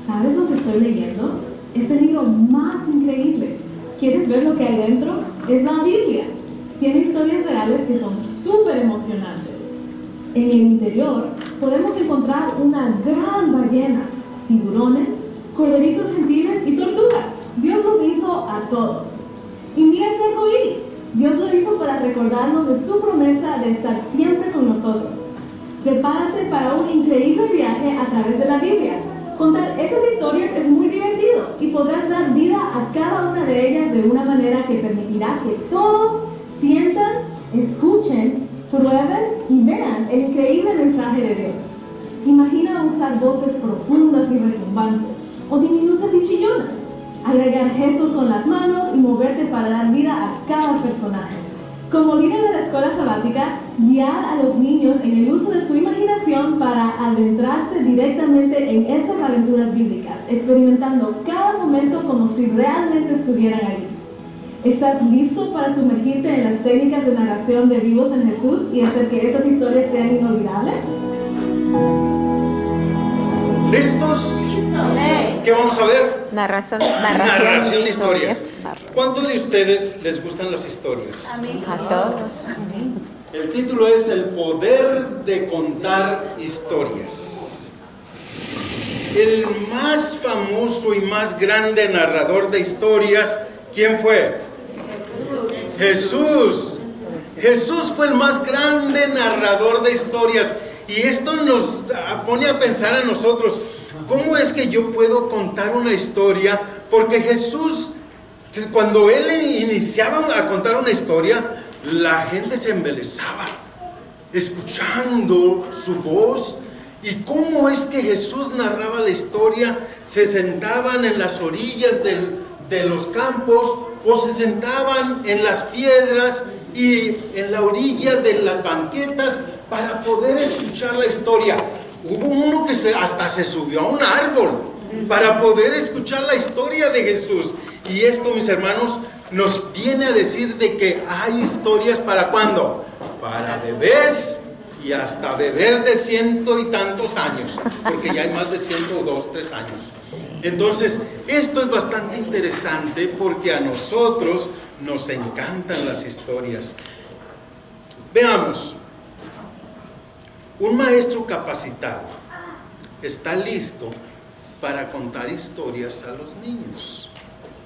¿Sabes lo que estoy leyendo? Es el libro más increíble. ¿Quieres ver lo que hay dentro? Es la Biblia. Tiene historias reales que son súper emocionantes. En el interior podemos encontrar una gran ballena, tiburones, corderitos gentiles y tortugas. Dios los hizo a todos. Y mira este arco iris. Dios lo hizo para recordarnos de su promesa de estar siempre con nosotros. Prepárate para un increíble viaje a través de la Biblia. Contar esas historias es muy divertido y podrás dar vida a cada una de ellas de una manera que permitirá que todos sientan, escuchen, prueben y vean el increíble mensaje de Dios. Imagina usar voces profundas y retumbantes o diminutas y chillonas, agregar gestos con las manos y moverte para dar vida a cada personaje. Como líder de la escuela sabática, guiar a los niños en el uso de su imaginación para adentrarse directamente en estas aventuras bíblicas, experimentando cada momento como si realmente estuvieran allí. ¿Estás listo para sumergirte en las técnicas de narración de Vivos en Jesús y hacer que esas historias sean inolvidables? ¿Listos? ¿Qué vamos a ver? Narración de historias. ¿Cuántos de ustedes les gustan las historias? A todos. El título es El poder de contar historias. El más famoso y más grande narrador de historias, ¿quién fue? Jesús. Jesús fue el más grande narrador de historias. Y esto nos pone a pensar a nosotros, ¿cómo es que yo puedo contar una historia? Porque Jesús, cuando Él iniciaba a contar una historia, la gente se embelesaba, escuchando su voz. ¿Y cómo es que Jesús narraba la historia? Se sentaban en las orillas de los campos, o se sentaban en las piedras y en la orilla de las banquetas para poder escuchar la historia. Hubo uno que hasta se subió a un árbol para poder escuchar la historia de Jesús. Y esto, mis hermanos, nos viene a decir de que hay historias ¿para cuándo? Para bebés y hasta bebés de 100 y tantos años, porque ya hay más de 102, 3 años. Entonces, esto es bastante interesante porque a nosotros nos encantan las historias. Veamos. Un maestro capacitado está listo para contar historias a los niños,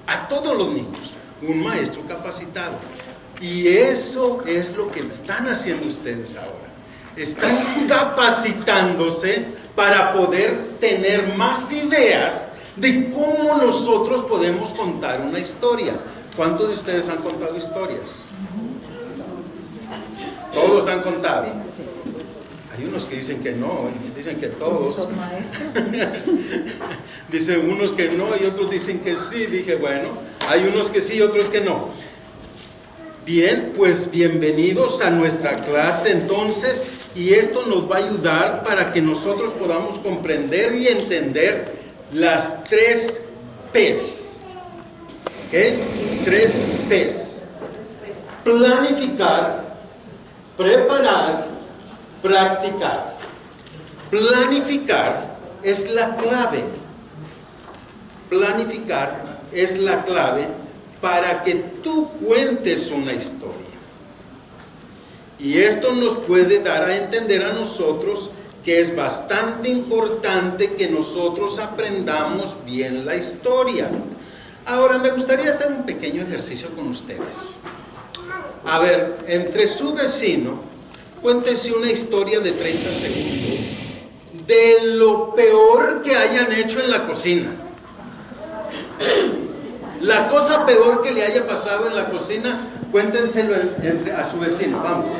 a todos los niños, un maestro capacitado. Y eso es lo que están haciendo ustedes ahora. Están capacitándose para poder tener más ideas de cómo nosotros podemos contar una historia. ¿Cuántos de ustedes han contado historias? Todos han contado. Hay unos que dicen que no, dicen que todos. Dicen unos que no y otros dicen que sí. Dije, bueno, hay unos que sí y otros que no. Bien, pues bienvenidos a nuestra clase entonces, y esto nos va a ayudar para que nosotros podamos comprender y entender las 3 P's. ¿Ok? 3 P's. Planificar, preparar, practicar. Planificar es la clave. Planificar es la clave para que tú cuentes una historia. Y esto nos puede dar a entender a nosotros que es bastante importante que nosotros aprendamos bien la historia. Ahora me gustaría hacer un pequeño ejercicio con ustedes. A ver, entre su vecino, cuéntese una historia de 30 segundos de lo peor que hayan hecho en la cocina. La cosa peor que le haya pasado en la cocina, cuéntenselo a su vecino. Vamos.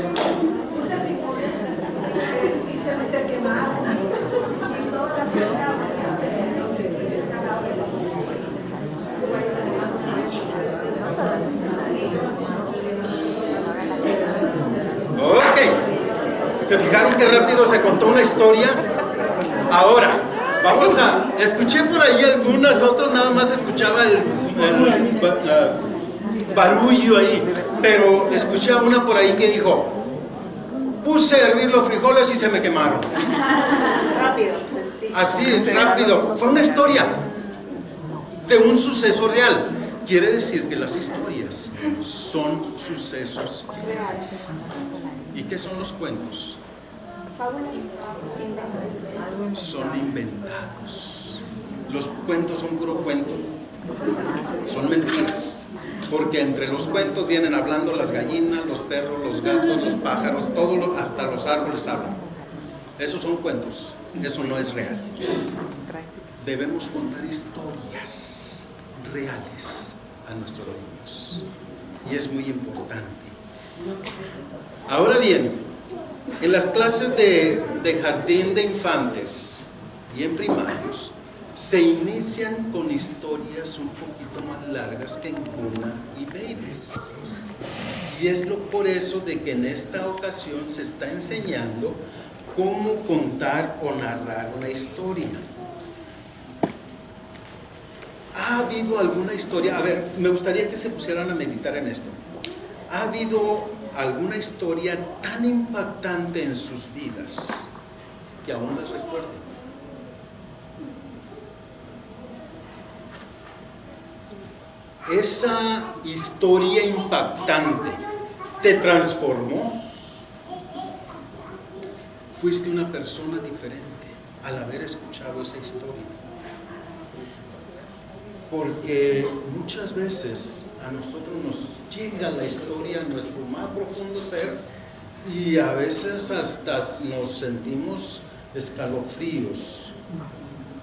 Ok. ¿Se fijaron qué rápido se contó una historia? Ahora, vamos a... Escuché por ahí algunas, otros nada más escuchaba el barullo ahí, pero escuché a una por ahí que dijo: puse a hervir los frijoles y se me quemaron. Rápido, sencillo. así rápido. Fue una historia de un suceso real. Quiere decir que las historias son sucesos reales. ¿Y qué son los cuentos? Son inventados. Los cuentos son puro cuento. Son mentiras. Porque entre los cuentos vienen hablando las gallinas, los perros, los gatos, los pájaros, hasta los árboles hablan. Esos son cuentos. Eso no es real. Debemos contar historias reales a nuestros niños. Y es muy importante. Ahora bien, en las clases de jardín de infantes y en primarios, se inician con historias un poquito más largas que en cuna y babies. Y es por eso de que en esta ocasión se está enseñando cómo contar o narrar una historia. ¿Ha habido alguna historia? A ver, me gustaría que se pusieran a meditar en esto. ¿Ha habido alguna historia tan impactante en sus vidas que aún les recuerden? Esa historia impactante te transformó. Fuiste una persona diferente al haber escuchado esa historia. Porque muchas veces a nosotros nos llega la historia a nuestro más profundo ser y a veces hasta nos sentimos escalofríos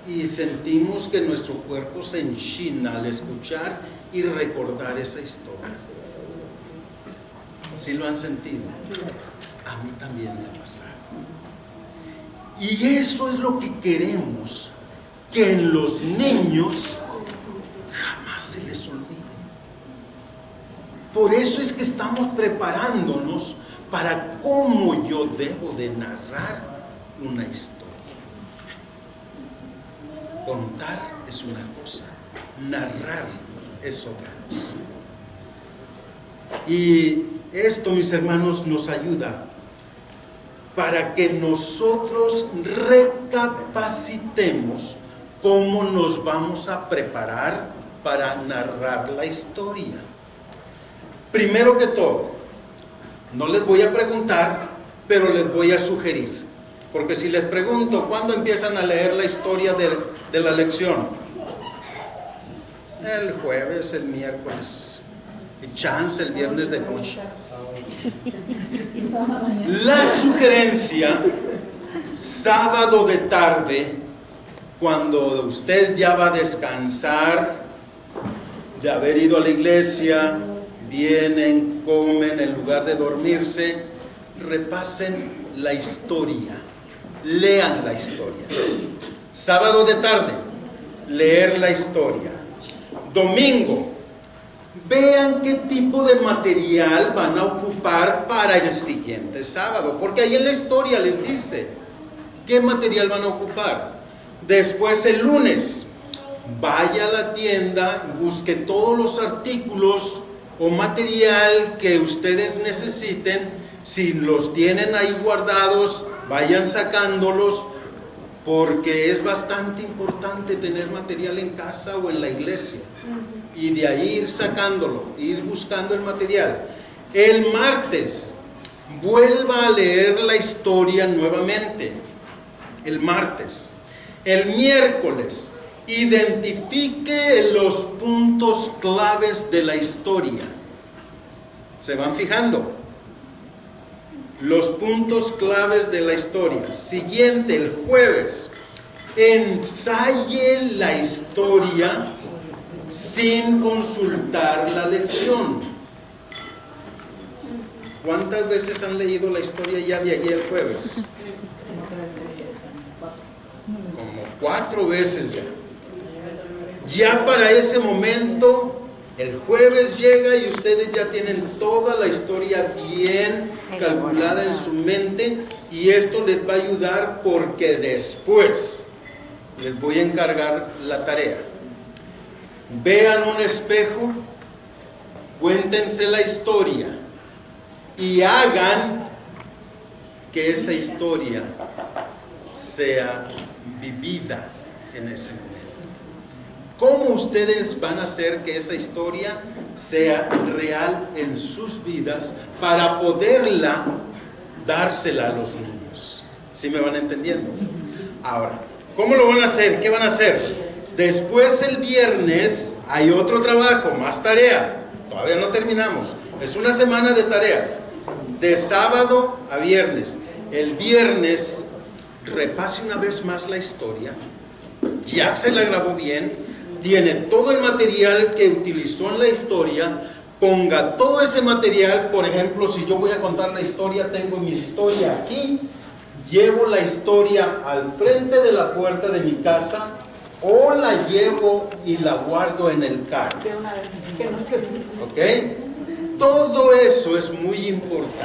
y sentimos que nuestro cuerpo se enchina al escuchar y recordar esa historia. ¿Sí lo han sentido? A mí también me ha pasado. Y eso es lo que queremos, que en los niños jamás se les olvide. Por eso es que estamos preparándonos para cómo yo debo de narrar una historia. Contar es una cosa, narrar es otra cosa. Y esto, mis hermanos, nos ayuda para que nosotros recapacitemos cómo nos vamos a preparar para narrar la historia. Primero que todo, no les voy a preguntar, pero les voy a sugerir. Porque si les pregunto, ¿cuándo empiezan a leer la historia de la lección? El jueves, el miércoles, y chance el viernes de noche. La sugerencia, sábado de tarde, cuando usted ya va a descansar de haber ido a la iglesia, vienen, comen, en lugar de dormirse, repasen la historia, lean la historia. Sábado de tarde, leer la historia. Domingo, vean qué tipo de material van a ocupar para el siguiente sábado, porque ahí en la historia les dice qué material van a ocupar. Después el lunes, vaya a la tienda, busque todos los artículos o material que ustedes necesiten. Si los tienen ahí guardados, vayan sacándolos, porque es bastante importante tener material en casa o en la iglesia. Y de ahí ir sacándolo, ir buscando el material. El martes, vuelva a leer la historia nuevamente. El martes. El miércoles, identifique los puntos claves de la historia. ¿Se van fijando? Los puntos claves de la historia. Siguiente, el jueves, ensaye la historia sin consultar la lección. ¿Cuántas veces han leído la historia ya de ayer jueves? Como 4 veces ya. Ya para ese momento, el jueves llega y ustedes ya tienen toda la historia bien calculada en su mente, y esto les va a ayudar porque después les voy a encargar la tarea. Vean un espejo, cuéntense la historia y hagan que esa historia sea vivida en ese momento. ¿Cómo ustedes van a hacer que esa historia sea real en sus vidas para poderla dársela a los niños? ¿Sí me van entendiendo? Ahora, ¿cómo lo van a hacer? ¿Qué van a hacer? Después el viernes hay otro trabajo, más tarea. Todavía no terminamos. Es una semana de tareas, de sábado a viernes. El viernes repase una vez más la historia. Ya se la grabó bien. Tiene todo el material que utilizó en la historia. Ponga todo ese material. Por ejemplo, si yo voy a contar la historia, tengo mi historia aquí. Llevo la historia al frente de la puerta de mi casa, o la llevo y la guardo en el carro. De una vez, que no se olvide. ¿Ok? Todo eso es muy importante.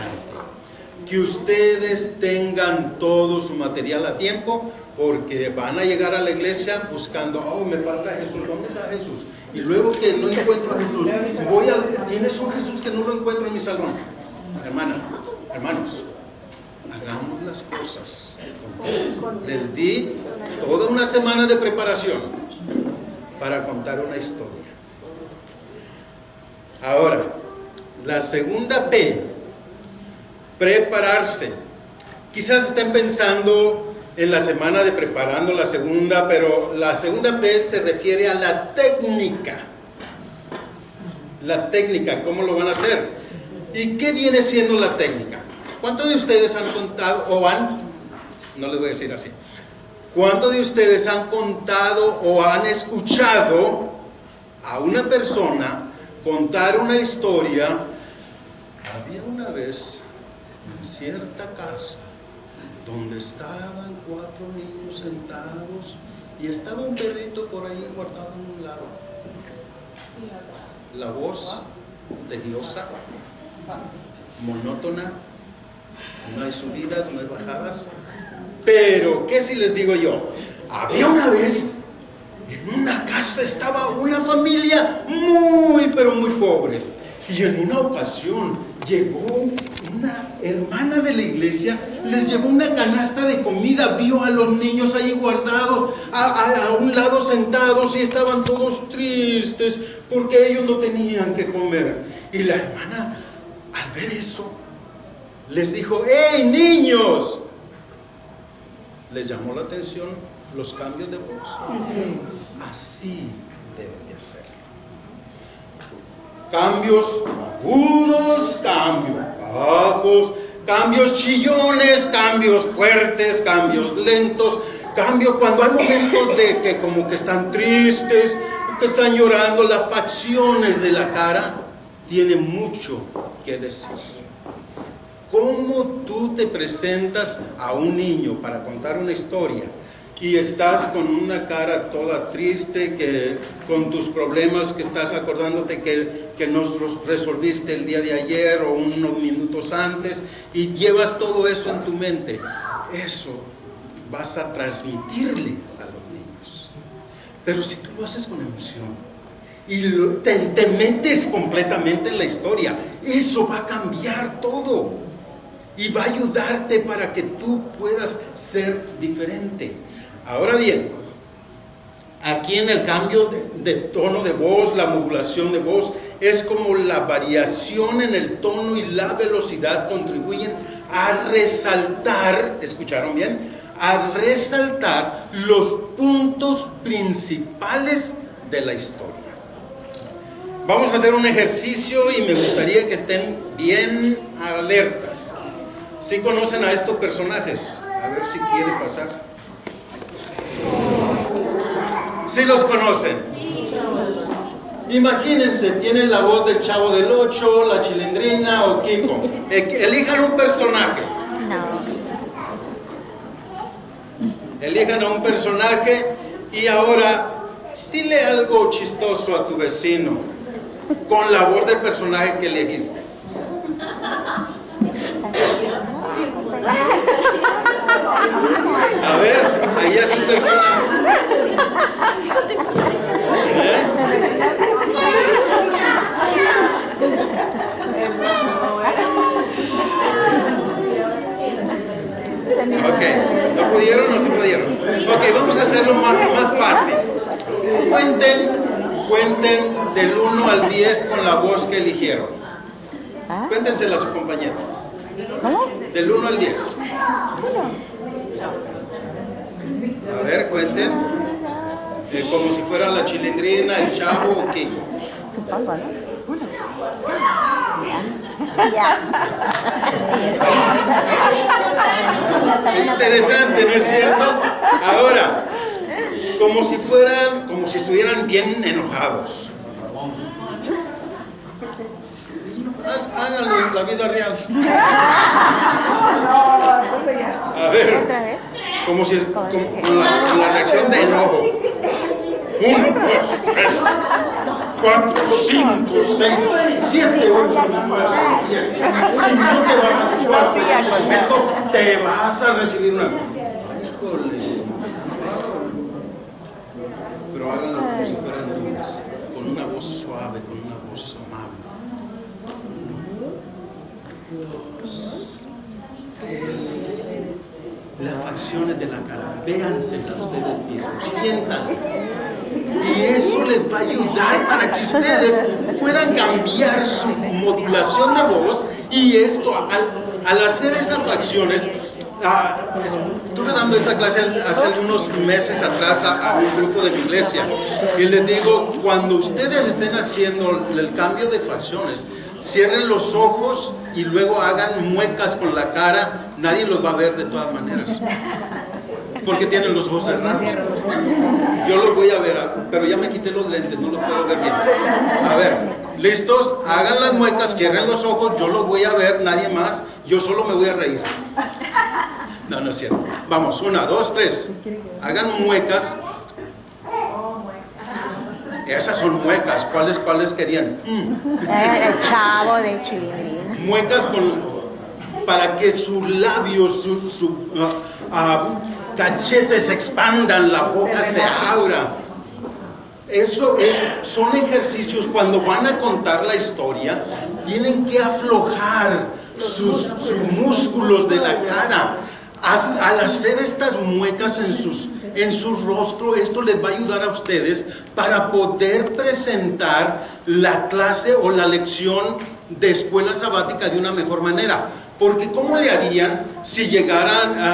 Que ustedes tengan todo su material a tiempo, porque van a llegar a la iglesia buscando, oh, me falta Jesús, ¿dónde está Jesús? Y luego que no encuentro a Jesús, ¿tienes un Jesús que no lo encuentro en mi salón? Hermanos, hagamos las cosas. Les di toda una semana de preparación para contar una historia. Ahora, la segunda P, prepararse. Quizás estén pensando en la semana de preparando la segunda, pero la segunda P se refiere a la técnica. La técnica, ¿cómo lo van a hacer? ¿Y qué viene siendo la técnica? ¿Cuántos de ustedes han contado no les voy a decir así, cuántos de ustedes han contado o han escuchado a una persona contar una historia? Había una vez en cierta casa donde estaban 4 niños sentados y estaba un perrito por ahí guardado en un lado. La voz tediosa, monótona, no hay subidas, no hay bajadas. Pero, ¿qué si les digo yo? Había una vez, en una casa estaba una familia muy, pero muy pobre. Y en una ocasión llegó una hermana de la iglesia, les llevó una canasta de comida, vio a los niños ahí guardados, a un lado sentados, y estaban todos tristes porque ellos no tenían que comer. Y la hermana, al ver eso, les dijo, ¡hey, niños! Les llamó la atención los cambios de voz. Así deben de hacer. Cambios agudos, cambios bajos, cambios chillones, cambios fuertes, cambios lentos, cambios cuando hay momentos de que como que están tristes, que están llorando, las facciones de la cara tienen mucho que decir. ¿Cómo tú te presentas a un niño para contar una historia y estás con una cara toda triste, que con tus problemas que estás acordándote que no los resolviste el día de ayer o unos minutos antes, y llevas todo eso en tu mente? Eso vas a transmitirle a los niños. Pero si tú lo haces con emoción y te metes completamente en la historia, eso va a cambiar todo. Y va a ayudarte para que tú puedas ser diferente. Ahora bien, aquí en el cambio de tono de voz, la modulación de voz, es como la variación en el tono y la velocidad contribuyen a resaltar, ¿escucharon bien? A resaltar los puntos principales de la historia. Vamos a hacer un ejercicio y me gustaría que estén bien alertas. ¿Sí conocen a estos personajes? A ver si quiere pasar. ¿Sí los conocen? Imagínense, tienen la voz del Chavo del Ocho, la Chilindrina o Kiko. Elijan un personaje. Elijan a un personaje y ahora dile algo chistoso a tu vecino con la voz del personaje que elegiste. A ver, ahí es un personaje. Ok, ¿no pudieron o sí pudieron? Ok, cuenten del 1 al 10 con la voz que eligieron. Cuéntensela a su compañero. ¿Cómo? Del 1 al 10. A ver, cuenten. Como si fuera la Chilindrina, el Chavo o Kiko. Supongo, ¿no? Uno. Ya. Interesante, ¿no es cierto? Ahora, como si estuvieran bien enojados. Háganlo en la vida real. A ver, ¿Otra vez? como con la reacción de enojo. 1, 2, 3, 4, 5, 6, 7, 8, 9, 10. Si no te vas a activar por el momento, te vas a recibir una. Híjole. Pero háganlo como si fueran niños, con una voz suave, con una voz amable. 2. Es las facciones de la cara. Véanselas ustedes mismos, sientan. Y eso les va a ayudar para que ustedes puedan cambiar su modulación de voz. Y esto, al hacer esas facciones, estuve dando esta clase hace algunos meses atrás a un grupo de mi iglesia. Y les digo, cuando ustedes estén haciendo el cambio de facciones, cierren los ojos y luego hagan muecas con la cara. Nadie los va a ver de todas maneras, porque tienen los ojos cerrados. Yo los voy a ver, pero ya me quité los lentes, no los puedo ver bien. A ver, ¿listos? Hagan las muecas, cierren los ojos, yo los voy a ver, nadie más. Yo solo me voy a reír. No, no es cierto. Vamos, 1, 2, 3. Hagan muecas. Esas son muecas. ¿Cuáles querían? El Chavo de Chilindrina. Muecas para que sus labios, su cachetes se expandan, la boca se abra. Son ejercicios. Cuando van a contar la historia, tienen que aflojar sus músculos de la cara. Al hacer estas muecas en su rostro, esto les va a ayudar a ustedes para poder presentar la clase o la lección de escuela sabática de una mejor manera. Porque ¿cómo le harían si llegaría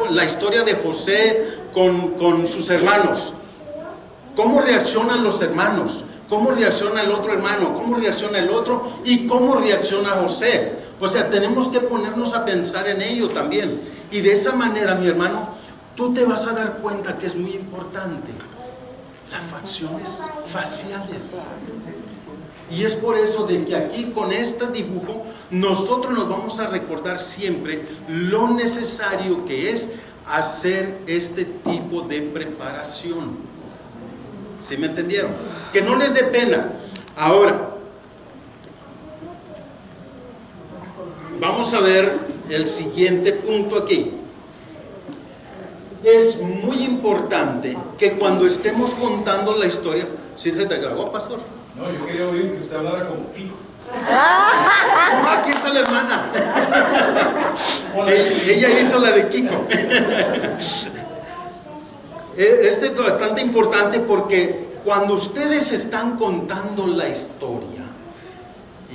la historia de José con sus hermanos? ¿Cómo reaccionan los hermanos? ¿Cómo reacciona el otro hermano? ¿Cómo reacciona el otro? ¿Y cómo reacciona José? O sea, tenemos que ponernos a pensar en ello también. Y de esa manera, mi hermano, tú te vas a dar cuenta que es muy importante las facciones faciales. Y es por eso de que aquí con este dibujo nosotros nos vamos a recordar siempre lo necesario que es hacer este tipo de preparación. ¿Sí me entendieron? Que no les dé pena. Ahora, vamos a ver el siguiente punto aquí. Es muy importante que cuando estemos contando la historia... ¿Sí se te grabó, pastor? No, yo quería oír que usted hablara como Kiko. Aquí está la hermana. Ella hizo la de Kiko. Este es bastante importante porque cuando ustedes están contando la historia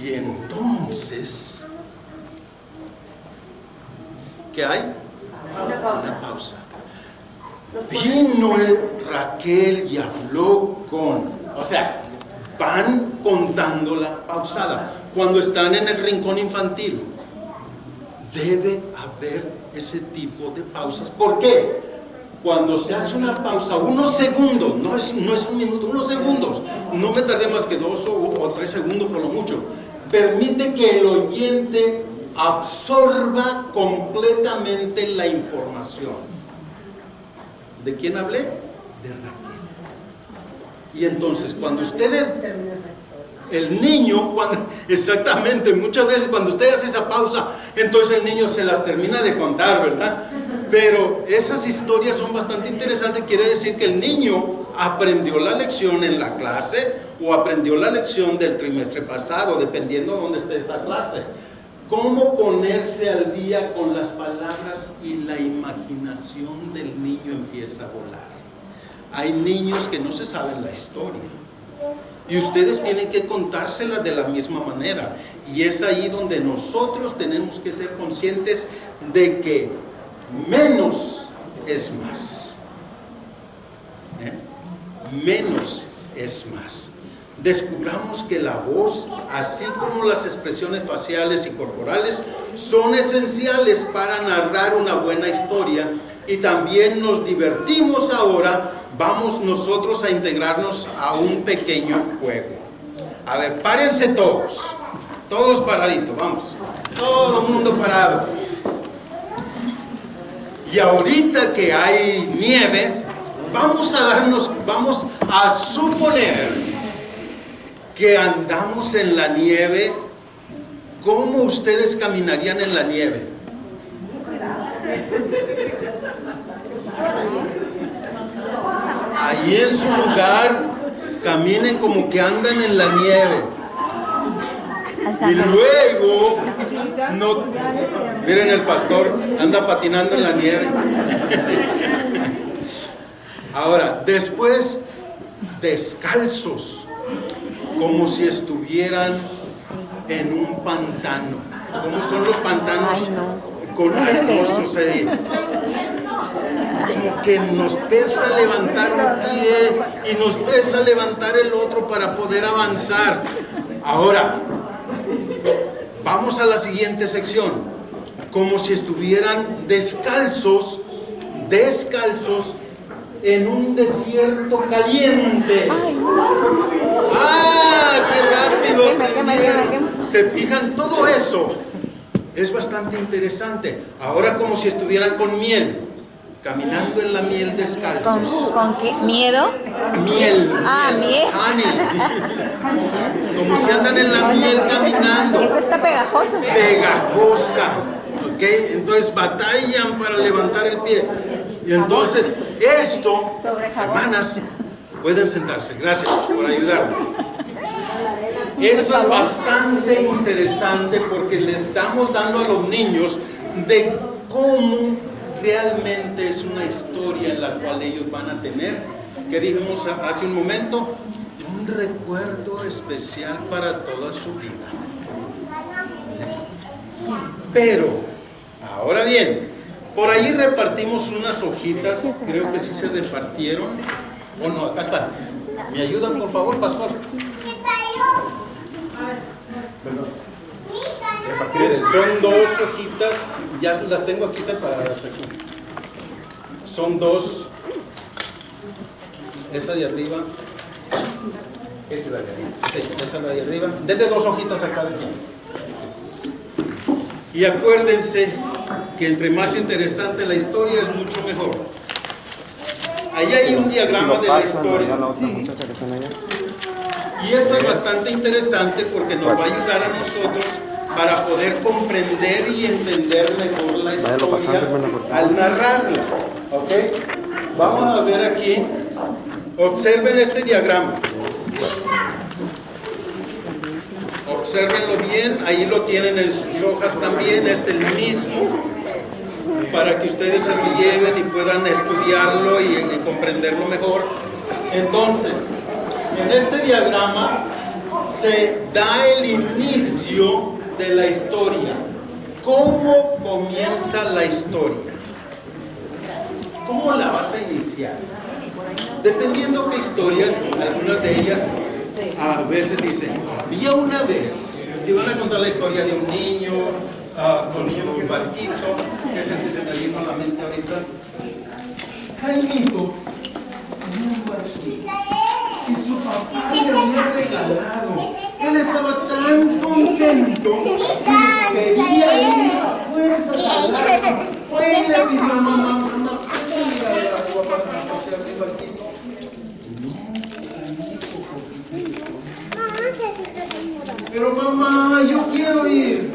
y entonces, ¿qué hay? Una pausa. Vino Raquel y habló o sea, van contando la pausada. Cuando están en el rincón infantil, debe haber ese tipo de pausas. ¿Por qué? Cuando se hace una pausa, unos segundos, no es un minuto, unos segundos, no me tardé más que 2 o 3 segundos por lo mucho, permite que el oyente absorba completamente la información. ¿De quién hablé? De Raquel. Y entonces, cuando ustedes, el niño, exactamente, muchas veces cuando usted hace esa pausa, entonces el niño se las termina de contar, ¿verdad? Pero esas historias son bastante interesantes. Quiere decir que el niño aprendió la lección en la clase o aprendió la lección del trimestre pasado, dependiendo de dónde esté esa clase. Cómo ponerse al día con las palabras y la imaginación del niño empieza a volar. hay niños que no se saben la historia. Y ustedes tienen que contársela de la misma manera. Y es ahí donde nosotros tenemos que ser conscientes de que menos es más. Menos es más. Descubramos que la voz, así como las expresiones faciales y corporales, son esenciales para narrar una buena historia. Y también nos divertimos ahora. Vamos nosotros a integrarnos a un pequeño juego. A ver, párense todos. Todos paraditos, vamos. Todo el mundo parado. Y ahorita que hay nieve, vamos a suponer que andamos en la nieve. ¿Cómo ustedes caminarían en la nieve? Ahí en su lugar, caminen como que andan en la nieve. Y luego, no, miren, el pastor anda patinando en la nieve. Ahora, después, descalzos, como si estuvieran en un pantano. ¿Cómo son los pantanos? Ay, no. Con arenosos ahí. Como que nos pesa levantar un pie y nos pesa levantar el otro para poder avanzar. Ahora, vamos a la siguiente sección. Como si estuvieran descalzos en un desierto caliente. ¡Ah, qué rápido! Quema. ¿Se fijan? Todo eso es bastante interesante. Ahora como si estuvieran con miel. Caminando en la miel descalzos. ¿Con qué? ¿Miedo? Miel. Ah, miel. Honey. Como si andan en la miel caminando. Eso está pegajoso. Pegajosa. ¿Ok? Entonces batallan para levantar el pie. Y entonces, hermanas, pueden sentarse. Gracias por ayudarme. Esto es bastante interesante porque le estamos dando a los niños de cómo realmente es una historia en la cual ellos van a tener, que dijimos hace un momento, un recuerdo especial para toda su vida. Pero, ahora bien, por ahí repartimos unas hojitas, creo que sí se repartieron, o no, acá está. ¿Me ayudan por favor, pastor? Miren, son dos hojitas, ya las tengo aquí separadas aquí. Son dos, esa de arriba, esta de arriba, sí, esa de arriba. Denle dos hojitas a cada quien. Y acuérdense que entre más interesante la historia es mucho mejor. Ahí hay un diagrama de la historia. Y esto es bastante interesante porque nos va a ayudar a nosotros para poder comprender y entender mejor la historia al narrarla. ¿Ok? Vamos a ver aquí. Observen este diagrama. Obsérvenlo bien. Ahí lo tienen en sus hojas también. Es el mismo. Para que ustedes se lo lleven y puedan estudiarlo y comprenderlo mejor. Entonces, en este diagrama se da el inicio de la historia. ¿Cómo comienza la historia? ¿Cómo la vas a iniciar? Dependiendo qué historias, algunas de ellas a veces dicen, había una vez. Si van a contar la historia de un niño con su barquito, que es el que se me vino a la mente ahorita. Jaimito tenía un barquito y su papá le había regalado. Él estaba tan contento que quería ir a jalar. Fue y le pidió a mamá, ¿puedes ir a agua para pasear mi barquito? Pero mamá, yo quiero ir.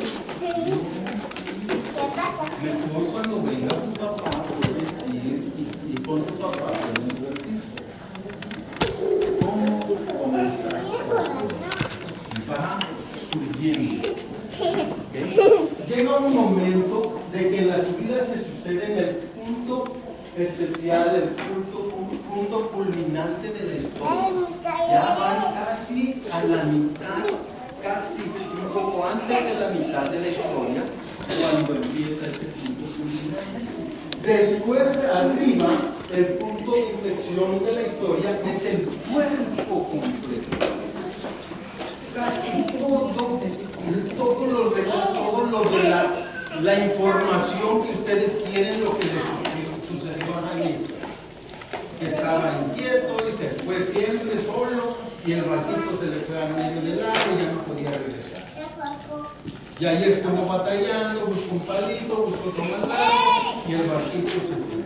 Mejor cuando venga tu papá puedes ir y con tu papá pueden divertirse. ¿Cómo comenzar la historia? Va subiendo. ¿Okay? Llega un momento de que en la subida se sucede en el punto especial, el punto culminante interesante de la historia. Ya van casi a la mitad, casi un poco antes de la mitad de la historia, cuando empieza este punto culminante. Después, arriba, el punto de inflexión de la historia es el cuerpo completo. Casi todo lo de la información que ustedes quieren, lo que les sucedió a Jaime, que estaba inquieto y se fue siempre solo, y el barquito se le fue al medio del lago y ya no podía regresar. Y ahí estuvo batallando, buscó un palito, buscó otro más largo, y el barquito se fue.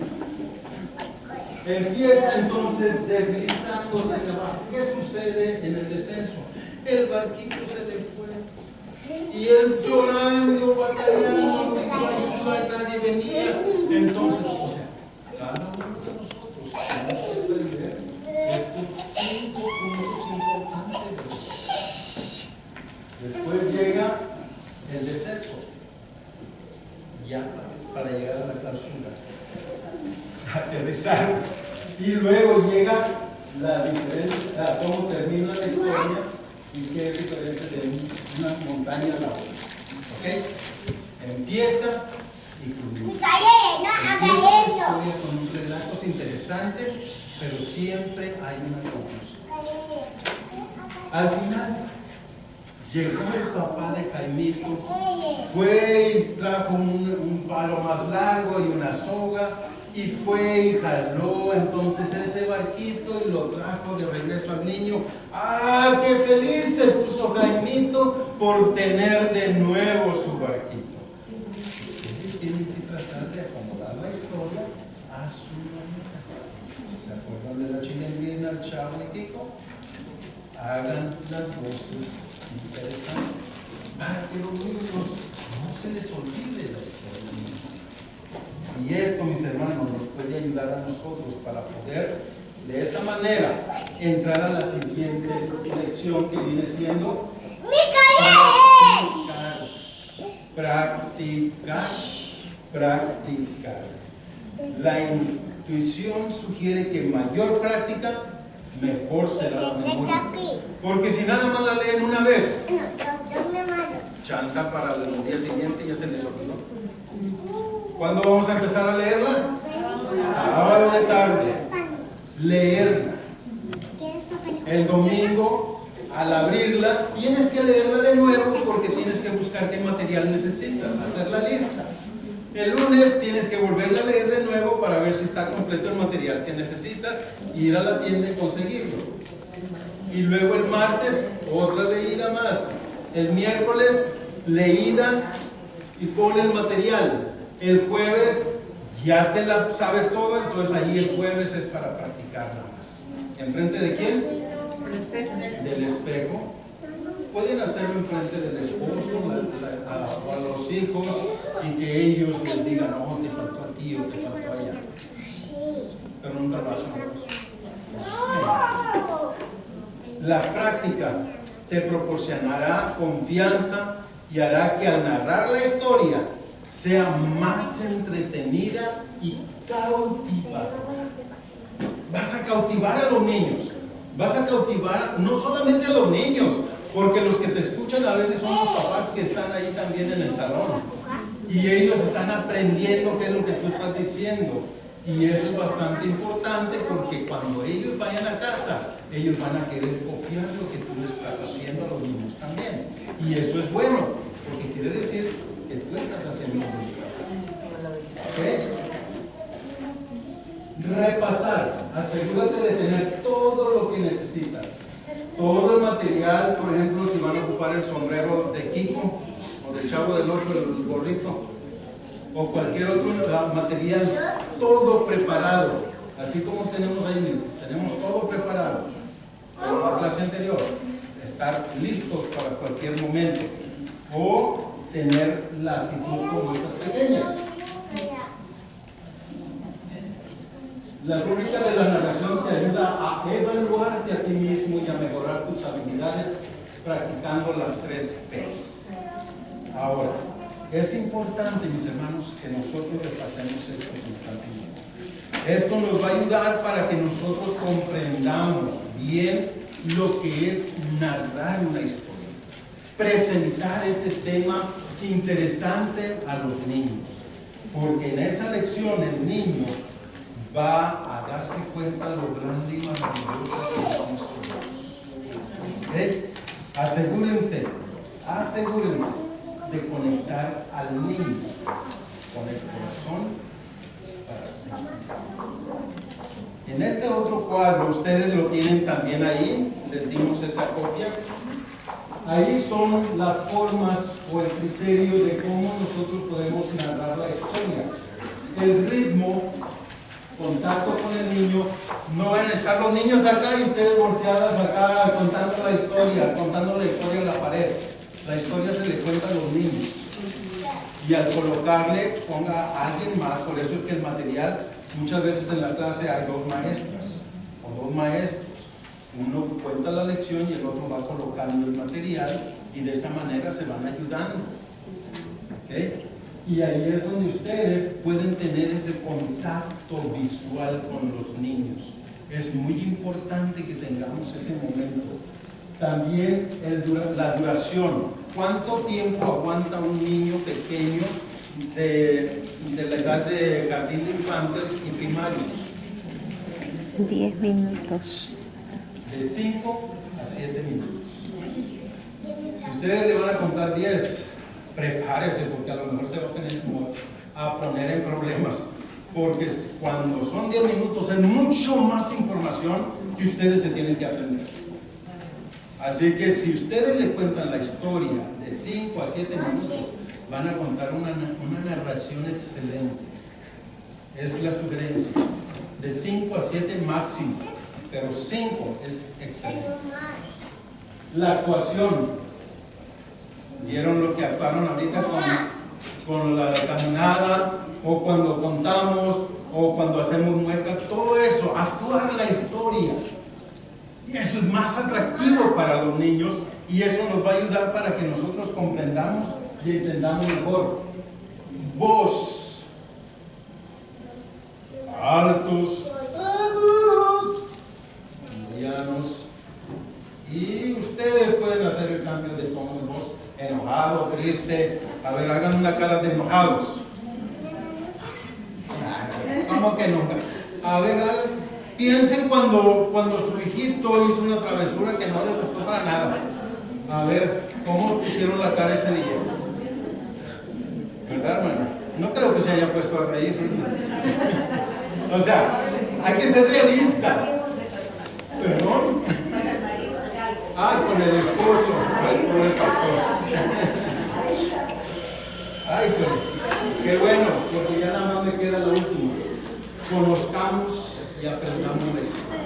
Empieza entonces deslizándose hacia abajo. ¿Qué sucede en el descenso? El barquito se le fue. Y él llorando, batallando, pidió ayuda, nadie venía. Entonces, o sea, cada uno de nosotros tenemos que aprender estos 5 puntos importantes. Después llega el descenso, ya para llegar a la clausura, aterrizar. Y luego llega la diferencia, cómo termina la historia y qué es diferente de una montaña a la otra. ¿Ok? Empieza y culmina. Empieza la historia con relatos interesantes, pero siempre hay una conclusión. Al final, llegó el papá de Jaimito, fue y trajo un palo más largo y una soga, y fue y jaló entonces ese barquito y lo trajo de regreso al niño. ¡Ah, qué feliz se puso Jaimito por tener de nuevo su barquito! Ustedes tienen que tratar de acomodar la historia a su manera. ¿Se acuerdan de la chilindrina, el chavo y Kiko? Hagan las voces interesantes para que los niños no se les olvide la historia. Y esto, mis hermanos, nos puede ayudar a nosotros para poder de esa manera entrar a la siguiente lección, que viene siendo practicar. La intuición sugiere que mayor práctica, mejor será la memoria. Porque si nada más la leen una vez, chanza para el día siguiente ya se les olvidó. ¿Cuándo vamos a empezar a leerla? Sábado de tarde. Leerla. El domingo, al abrirla, tienes que leerla de nuevo porque tienes que buscar qué material necesitas, hacer la lista. El lunes tienes que volverla a leer de nuevo para ver si está completo el material que necesitas, ir a la tienda y conseguirlo. Y luego el martes, otra leída más. El miércoles, leída y con el material. El jueves ya te la sabes todo, entonces ahí el jueves es para practicar nada más. ¿Enfrente de quién? El espejo. Del espejo. Pueden hacerlo enfrente del esposo o a los hijos y que ellos les digan, no, te faltó aquí o te faltó allá. Pero nunca lo hacen. La práctica te proporcionará confianza y hará que al narrar la historia sea más entretenida y cautivadora. Vas a cautivar a los niños. Vas a cautivar no solamente a los niños, porque los que te escuchan a veces son los papás que están ahí también en el salón. Y ellos están aprendiendo qué es lo que tú estás diciendo. Y eso es bastante importante porque cuando ellos vayan a casa, ellos van a querer copiar lo que tú estás haciendo a los niños también. Y eso es bueno, porque quiere decir que tú estás haciendo un buen trabajo. ¿Ok? Repasar. Asegúrate de tener todo lo que necesitas. Todo el material, por ejemplo, si van a ocupar el sombrero de Kiko o del Chavo del 8, el gorrito, o cualquier otro material, todo preparado. Así como tenemos ahí, tenemos todo preparado. Como la clase anterior, estar listos para cualquier momento. O tener la actitud como estas pequeñas. La rúbrica de la narración te ayuda a evaluarte a ti mismo y a mejorar tus habilidades practicando las 3 P's. Ahora, Es importante, mis hermanos, que nosotros repasemos esto constantemente. Esto nos va a ayudar para que nosotros comprendamos bien lo que es narrar una historia, presentar ese tema interesante a los niños, porque en esa lección el niño va a darse cuenta de lo grande y maravilloso que es nuestro Dios. ¿Okay? Asegúrense de conectar al niño con el corazón para el Señor. En este otro cuadro, ustedes lo tienen también ahí, les dimos esa copia. Ahí son las formas o el criterio de cómo nosotros podemos narrar la historia. El ritmo, contacto con el niño, no van a estar los niños acá y ustedes volteadas acá contando la historia en la pared. La historia se le cuenta a los niños. Y al colocarle, ponga a alguien más, por eso es que el material, muchas veces en la clase hay dos maestras o dos maestros. Uno cuenta la lección y el otro va colocando el material y de esa manera se van ayudando. ¿Okay? Y ahí es donde ustedes pueden tener ese contacto visual con los niños. Es muy importante que tengamos ese momento. También la duración. ¿Cuánto tiempo aguanta un niño pequeño de la edad de jardín de infantes y primarios? 10 minutos. De 5 a 7 minutos. Si ustedes le van a contar 10, prepárese, porque a lo mejor se va a tener a poner en problemas. Porque cuando son 10 minutos es mucho más información que ustedes se tienen que aprender. Así que si ustedes le cuentan la historia de 5 a 7 minutos, van a contar una narración excelente. Es la sugerencia. De 5 a 7 máximo, pero 5 es excelente. La actuación. ¿Vieron lo que actuaron ahorita con la caminada? O cuando contamos, o cuando hacemos mueca, todo eso, actuar la historia. Y eso es más atractivo para los niños y eso nos va a ayudar para que nosotros comprendamos y entendamos mejor. Voz. Altos, agudos, medianos. Y ustedes pueden hacer el cambio de tono de voz. Enojado, triste. A ver, hagan una cara de enojados. ¿Cómo que nunca? A ver, piensen cuando su hijito hizo una travesura que no les gustó para nada. A ver, ¿cómo pusieron la cara ese día? ¿Verdad, hermano? No creo que se haya puesto a reír. O sea, hay que ser realistas. ¿Perdón? Ah, con el esposo. Ay, pobre pastor. Ay, pero qué bueno, porque ya nada más me queda lo último. Conozcamos y aprendamos la historia.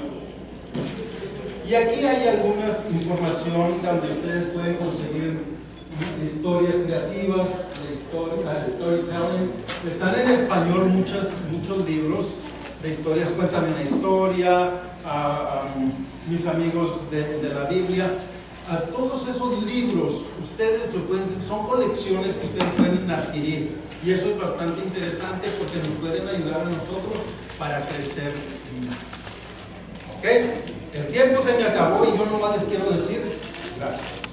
Y aquí hay alguna información donde ustedes pueden conseguir historias creativas, storytelling. Están en español muchos libros de historias. Cuéntame una historia, mis amigos de la Biblia. A todos esos libros, ustedes lo pueden, son colecciones que ustedes pueden adquirir. Y eso es bastante interesante porque nos pueden ayudar a nosotros para crecer más. ¿Ok? El tiempo se me acabó y yo nomás les quiero decir gracias.